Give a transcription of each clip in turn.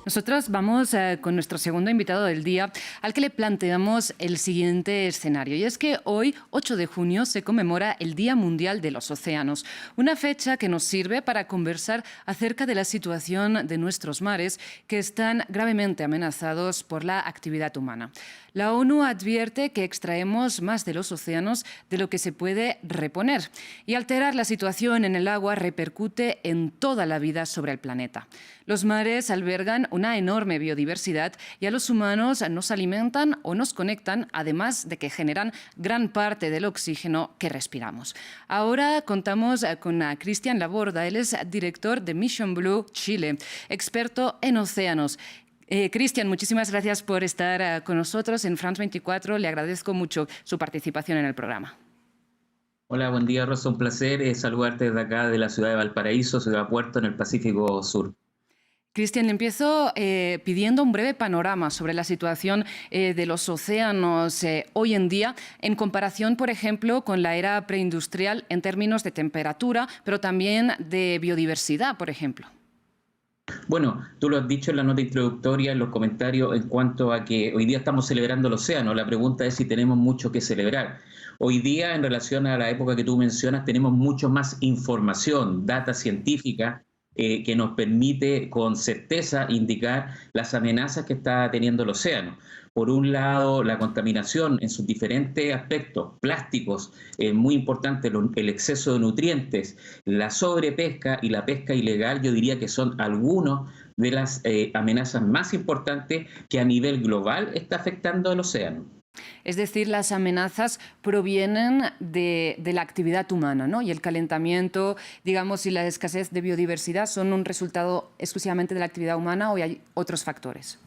Nosotros vamos con nuestro segundo invitado del día, al que le planteamos el siguiente escenario. Y es que hoy, 8 de junio, se conmemora el Día Mundial de los Océanos, una fecha que nos sirve para conversar acerca de la situación de nuestros mares, que están gravemente amenazados por la actividad humana. La ONU advierte que extraemos más de los océanos de lo que se puede reponer, y alterar la situación en el agua repercute en toda la vida sobre el planeta. Los mares albergan una enorme biodiversidad y a los humanos nos alimentan o nos conectan, además de que generan gran parte del oxígeno que respiramos. Ahora contamos con Cristian Laborda. Él es director de Mission Blue Chile, experto en océanos. Cristian, muchísimas gracias por estar con nosotros en France 24. Le agradezco mucho su participación en el programa. Hola, buen día, Rosa. Un placer saludarte desde acá de la ciudad de Valparaíso, ciudad puerto en el Pacífico Sur. Cristian, le empiezo pidiendo un breve panorama sobre la situación de los océanos hoy en día, en comparación, por ejemplo, con la era preindustrial en términos de temperatura, pero también de biodiversidad, por ejemplo. Bueno, tú lo has dicho en la nota introductoria, en los comentarios, en cuanto a que hoy día estamos celebrando el océano. La pregunta es si tenemos mucho que celebrar. Hoy día, en relación a la época que tú mencionas, tenemos mucho más información, data científica, que nos permite con certeza indicar las amenazas que está teniendo el océano. Por un lado, la contaminación en sus diferentes aspectos, plásticos, muy importante, el exceso de nutrientes, la sobrepesca y la pesca ilegal, yo diría que son algunos de las amenazas más importantes que a nivel global está afectando el océano. Es decir, las amenazas provienen de la actividad humana, ¿no? Y el calentamiento, digamos, y la escasez de biodiversidad son un resultado exclusivamente de la actividad humana, ¿o hay otros factores?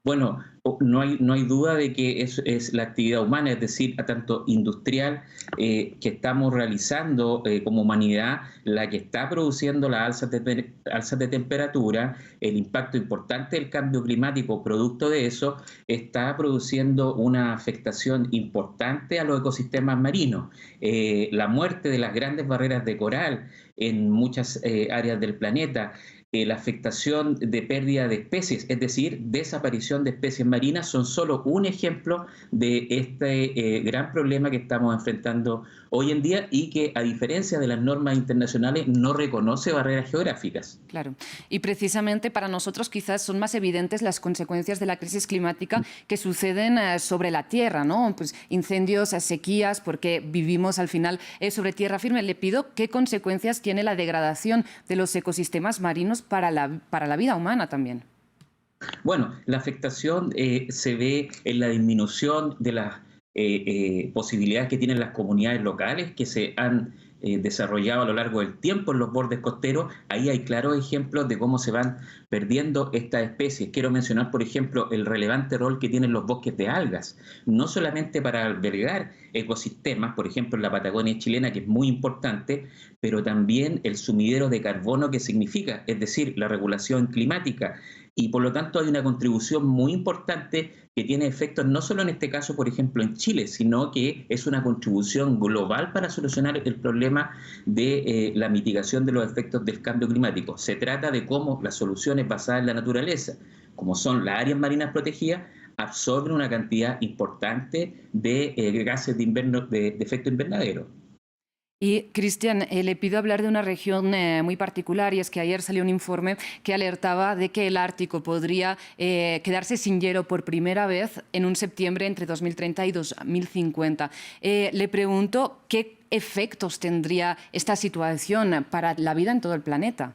Bueno, no hay duda de que es la actividad humana, es decir, a tanto industrial que estamos realizando como humanidad, la que está produciendo las alzas de temperatura, el impacto importante del cambio climático producto de eso, está produciendo una afectación importante a los ecosistemas marinos. La muerte de las grandes barreras de coral en muchas áreas del planeta, la afectación de pérdida de especies, es decir, desaparición de especies marinas, son solo un ejemplo de este gran problema que estamos enfrentando hoy en día y que, a diferencia de las normas internacionales, no reconoce barreras geográficas. Claro. Y precisamente para nosotros quizás son más evidentes las consecuencias de la crisis climática que suceden sobre la tierra, ¿no? Pues incendios, sequías, porque vivimos al final sobre tierra firme. Le pido qué consecuencias tiene la degradación de los ecosistemas marinos para la vida humana también. Bueno, la afectación se ve en la disminución de las posibilidades que tienen las comunidades locales que se han desarrollado a lo largo del tiempo en los bordes costeros. Ahí hay claros ejemplos de cómo se van perdiendo estas especies. Quiero mencionar, por ejemplo, el relevante rol que tienen los bosques de algas, no solamente para albergar ecosistemas, por ejemplo, en la Patagonia chilena, que es muy importante, pero también el sumidero de carbono que significa, es decir, la regulación climática. Y por lo tanto hay una contribución muy importante que tiene efectos no solo en este caso, por ejemplo, en Chile, sino que es una contribución global para solucionar el problema de la mitigación de los efectos del cambio climático. Se trata de cómo las soluciones basadas en la naturaleza, como son las áreas marinas protegidas, absorben una cantidad importante de gases de efecto invernadero. Y, Cristian, le pido hablar de una región muy particular, y es que ayer salió un informe que alertaba de que el Ártico podría quedarse sin hielo por primera vez en un septiembre entre 2030 y 2050. Le pregunto qué efectos tendría esta situación para la vida en todo el planeta.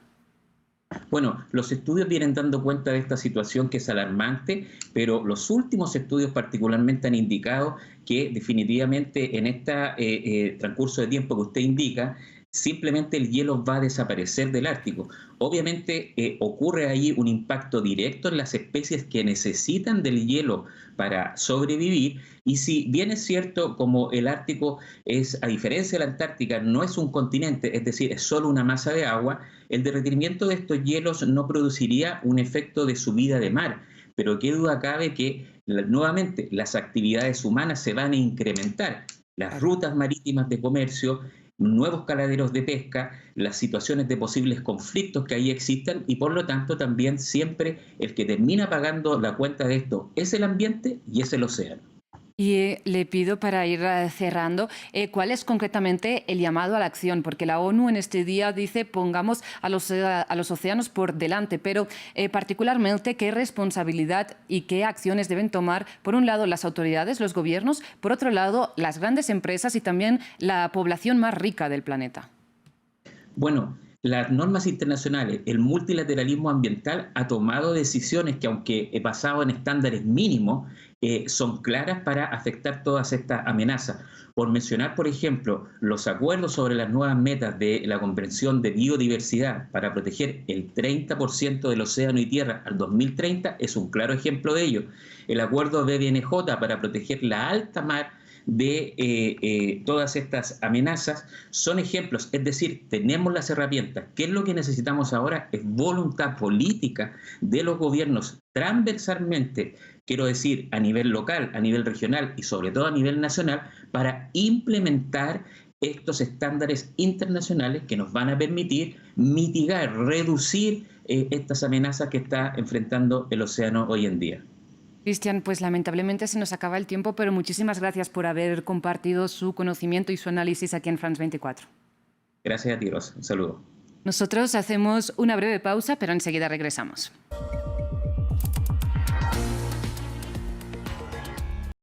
Bueno, los estudios vienen dando cuenta de esta situación que es alarmante, pero los últimos estudios particularmente han indicado que definitivamente en este transcurso de tiempo que usted indica, simplemente el hielo va a desaparecer del Ártico. Obviamente ocurre ahí un impacto directo en las especies que necesitan del hielo para sobrevivir, y si bien es cierto, como el Ártico es, a diferencia de la Antártica, no es un continente, es decir, es solo una masa de agua, el derretimiento de estos hielos no produciría un efecto de subida de mar, pero qué duda cabe que nuevamente las actividades humanas se van a incrementar. Las Claro. rutas marítimas de comercio nuevos caladeros de pesca, las situaciones de posibles conflictos que ahí existan y por lo tanto también siempre el que termina pagando la cuenta de esto es el ambiente y es el océano. Y le pido para ir cerrando, ¿cuál es concretamente el llamado a la acción? Porque la ONU en este día dice pongamos a los océanos por delante, pero particularmente qué responsabilidad y qué acciones deben tomar, por un lado, las autoridades, los gobiernos, por otro lado, las grandes empresas y también la población más rica del planeta. Bueno, las normas internacionales, el multilateralismo ambiental ha tomado decisiones que, aunque basado en estándares mínimos, son claras para afectar todas estas amenazas. Por mencionar, por ejemplo, los acuerdos sobre las nuevas metas de la Convención de Biodiversidad para proteger el 30% del océano y tierra al 2030 es un claro ejemplo de ello. El acuerdo BBNJ para proteger la alta mar de todas estas amenazas son ejemplos, es decir, tenemos las herramientas. ¿Qué es lo que necesitamos ahora? Es voluntad política de los gobiernos transversalmente, quiero decir, a nivel local, a nivel regional y sobre todo a nivel nacional, para implementar estos estándares internacionales que nos van a permitir mitigar, reducir estas amenazas que está enfrentando el océano hoy en día. Cristian, pues lamentablemente se nos acaba el tiempo, pero muchísimas gracias por haber compartido su conocimiento y su análisis aquí en France 24. Gracias a ti, Rosa. Un saludo. Nosotros hacemos una breve pausa, pero enseguida regresamos.